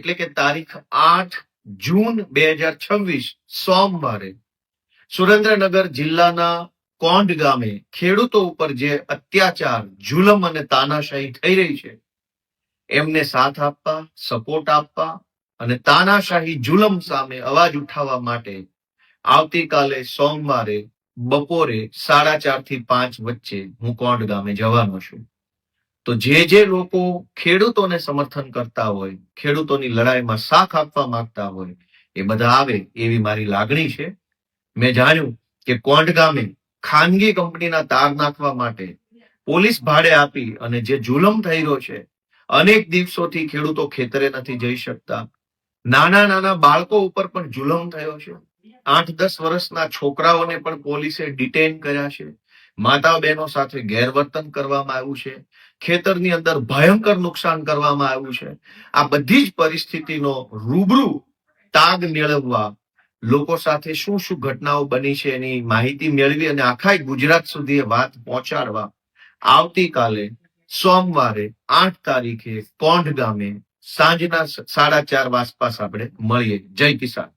એટલે કે તારીખ 8 જૂન 2026 સોમવારે સુરેન્દ્રનગર જિલ્લાના કોંઢ ગામે ખેડૂતો ઉપર જે અત્યાચાર, જુલમ અને તાનાશાહી થઈ રહી છે એમને સાથ આપવા, સપોર્ટ આપવા અને તાનાશાહી જુલમ સામે અવાજ ઉઠાવવા માટે આવતીકાલે સોમવારે બપોરે 4:30 થી 5 વચ્ચે હું કોંઢ ગામે જવાનો છું. તો જે લોકો ખેડૂતોને સમર્થન કરતા હોય, ખેડૂતોની લડાઈમાં સાથ આપવા માંગતા હોય, એ બધા આવે એવી મારી લાગણી છે. મેં જાણ્યું કે કોંઢ ગામે ખાનગી કંપનીના તાર નાખવા માટે પોલીસ ભાડે આપી અને જે જુલમ થઈ રહ્યો છે, અનેક દિવસોથી ખેડૂતો ખેતરે નથી જઈ શકતા. નાના બાળકો ઉપર પણ જુલમ થયો છે. 8-10 વર્ષના છોકરાઓને પણ પોલીસે ડિટેન કર્યા છે. માતા બહેનો સાથે ગેરવર્તન કરવામાં આવ્યું છે. ખેતરની અંદર ભયંકર નુકસાન કરવામાં આવ્યું છે. આ બધી જ પરિસ્થિતિનો રૂબરૂ તાગ મેળવવા, લોકો સાથે શું ઘટનાઓ બની છે એની માહિતી મેળવી અને આખા ગુજરાત સુધી એ વાત પહોંચાડવા આવતીકાલે સોમવારે 8 તારીખે કોંઢ ગામે સાંજના 4:30 આસપાસ આપણે મળીએ. જય કિસાન.